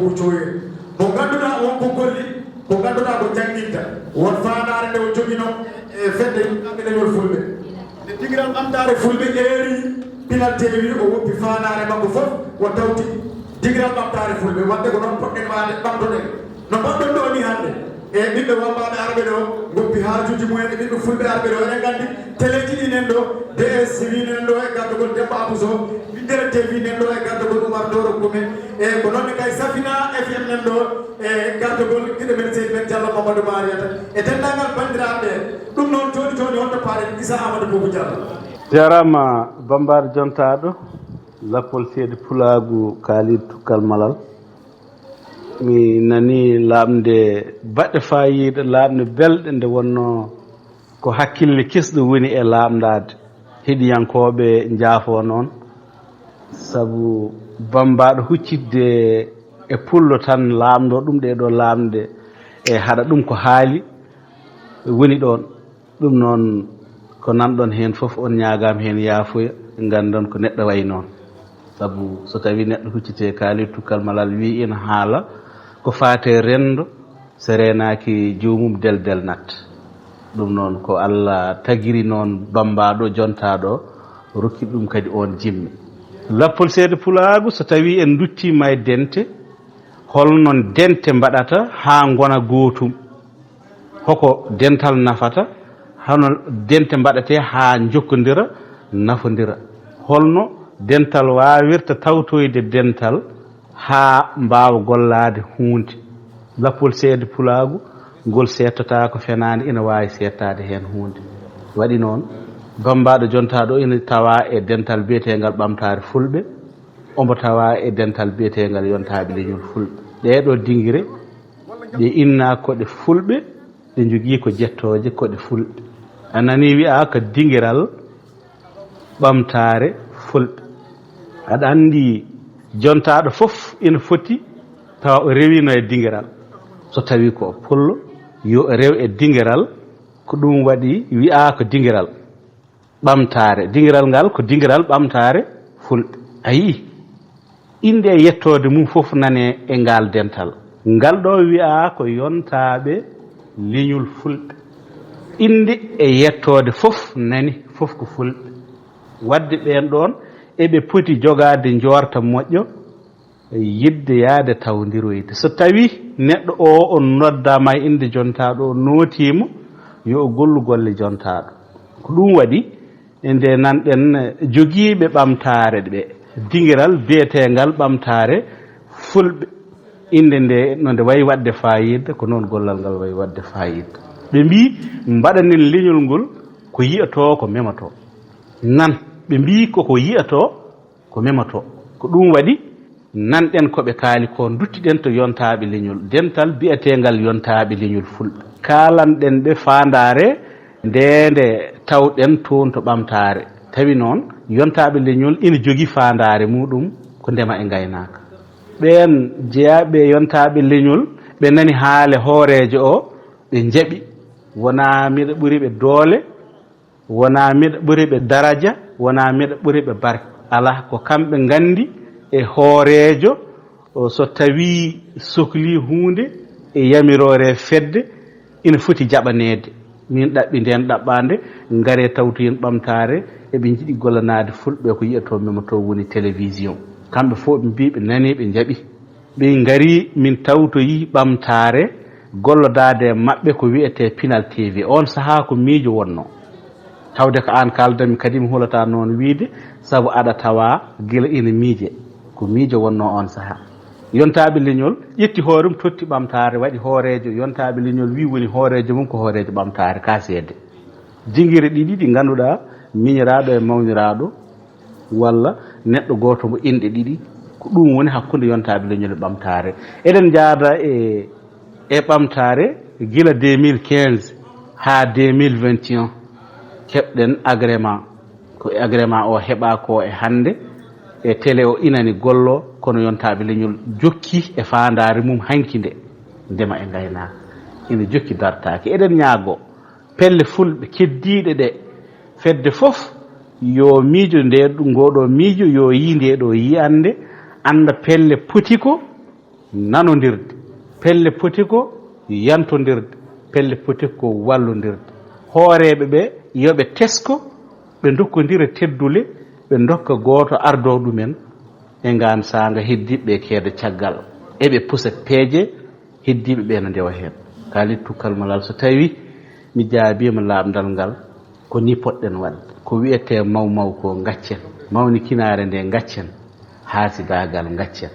boubou coye mo ganduɗa on ko golli ko ganduɗa ko jangguinta won fanare nde o joguino e fedde yimɓe leñol fulɓe nde tiguiral ɓamtare fulɓe ƴeeri pinal tewi o woppi fanare makko fof o tawti tiguiral ɓamtare fulɓe wadde ko noon poɗɗen wade ɓamtoɗen no mbaɗɗon ɗo ni hande e ɓiɓɓe wambaɓe arɓe ɗo goppi haajuji mumen e ɓiɓɓe fulɓe arɓe ɗo eɗen gandi téléji ɗinen ɗo DSTV nen ɗo e gardogol Demba Abouso Winndere-tv nen ɗo e gardogol Oumar Doro Koumé e ko noonne kay Safina FM nen ɗo e gardogol guiɗo men seydi men Diallo Mamadou Mariata e dendagal bandiraɓe ɗum noon joni joni honto paaren ISSA Amadou Boubou Diallo jarama bambaɗo jontaɗo lappol seeɗi pulaagu kaalid tukkal malal mi nani lamde baɗɗe fayida lamde belɗe nde wonno ko hakkille kesɗo woni e lamdade heɗiyankoɓe jaafo noon saabu bambaɗo huccidde e pullo tan lamdo ɗum ɗe ɗo lamde e haɗa ɗum ko haali woni ɗon ɗum noon ko nanɗon hen foof on ñagama hen yaafoya gandon ko neɗɗo way noon saabu so tawi neɗɗo huccite kaali tukkal malal wi ina haala ko faate rendo so renaki jomum del nat ɗum noon ko Allah tagiri noon bambaɗo jontaɗo rokki ɗum kadi on jimmi lappol seeɗa pulaagu so tawi en duttima e dente holno dente mbaɗata ha gona gotum hoko dental nafata hono dente mbaɗate ha jokkodira nafodira holno dental wawirta tawtoyde dental ha mbawa gollade hunde lappol seeɗa pulaagu ngol settata ko fenade ina wawi settade hen hunde waɗi noon bambaɗo jontaɗo ina tawa e dental biyetegal ɓamtare fulɓe omo tawa e dental biyetegal yontaɓe leñol fulɓe ɗeɗo dinguire ɗe inna koɗe fulɓe ɗe jogui ko jettoje koɗe fulɓe anani wiya ko dinguiral ɓamtare fulɓe aɗa andi jontaɗo foof ina foti tawa o rewino e dinguiral so tawi ko pullo yo rew e dinguiral ko ɗum waɗi wi'a ko dinguiral ɓamtare dinguiral ngal ko dinguiral ɓamtare fulɓe ayi inde e yettode mum foof nane e ngal dental ngal ɗo wi'a ko yontaɓe leñol fulɓe inde e yettode foof nani foof ko fulɓe wadde ɓen ɗon eɓe poti jogade jorta moƴƴo yidde yaade tawdiroyde so tawi neɗɗo o on noddama e inde jontaɗo o notima yo gollu golle jontaɗo ko ɗum waɗi nde nanɗen joguiɓe ɓamtare ɓe dinguiral biyetegal ɓamtare fulɓe inde nde no nde wayi wadde fayida ko noon gollal ngal wayi wadde fayida ɓe mbi mbaɗanen leñol ngol ko yiyato ko memato nan ɓe mbi koko yiyato ko memato ko ɗum waɗi nanɗen koɓe kaali ko duttiɗen to yontaɓe leñol dental biyetegal yontaɓe leñol fulɓe kalanɗen ɓe fandare nde tawɗen toon to ɓamtare tawi noon yontaɓe leñol ina jogui fandare muɗum ko ndema e gaynaka ɓen jeeyaɓe yontaɓe leñol ɓe nani haale hoorejo o ɓe jaaɓi wona miɗa ɓuuriɓe doole wona miɗa ɓuuriɓe daraja wona miɗa ɓuuriɓe barke ala ko kamɓe gandi e hoorejo so tawi sohli hunde e yamirore fedde ina foti jaɓanede min ɗaɓɓi nden ɗaɓɓande gaare tawtoyen ɓamtare eɓe jiiɗi gollanade fulɓe ko yiyato memato woni télévision kamɓe fof ɓe mbi ɓe nani ɓe jaaɓi ɓe gaari min tawtoyi ɓamtare gollodade maɓɓe ko wiyete pinal TV on saaha ko miijo wonno tawde ko an kaldami kadi mi hulata noon wiide saabu aɗa tawa guila ina miije ko miijo wonno on saaha yontaɓe leñol ƴetti hoorum totti ɓamtare waɗi hoorejo yontaɓe leñol wi woni hoorejo mum ko hoorejo ɓamtare ka seede dinguire ɗiɗi ɗi ganduɗa miñiraɗo e mawniraɗo walla neɗɗo goto mo inɗe ɗiɗi ko ɗum woni hakkude yontaɓe leñol e ɓamtare eɗen jaada e ɓamtare guila 2015 ha 2021 keɓɗen agrément ko agrément o heɓa ko e hande e télé o inani gollo kono yontaɓe leñol jokki e fandare mum hanki nde ndema e gaynaka ina jokki dartaki eɗen ñaago pelle fulɓe keddiɗe ɗe fedde foof yo miijo nde ngoɗo miijo yo yi nde ɗo yiyande anda pelle poti ko nanodirde pelle poti ko yantodirde pelle poti ko wallodirde hooreɓe ɓe yoɓe tesko ɓe dokkodira teddule ɓe dokka gooto ardo ɗumen e ngan sanga heddiɓe keeda caggal eɓe pusa peeje heddiɓe ɓe no ndewa heen Khalid Tukkal Malal so tawi mi jaabima laamdal ngal ko ni poɗɗen waɗde ko wiyete maw ko gaccen mawni kinaare nde gaccen haasidagal gaccen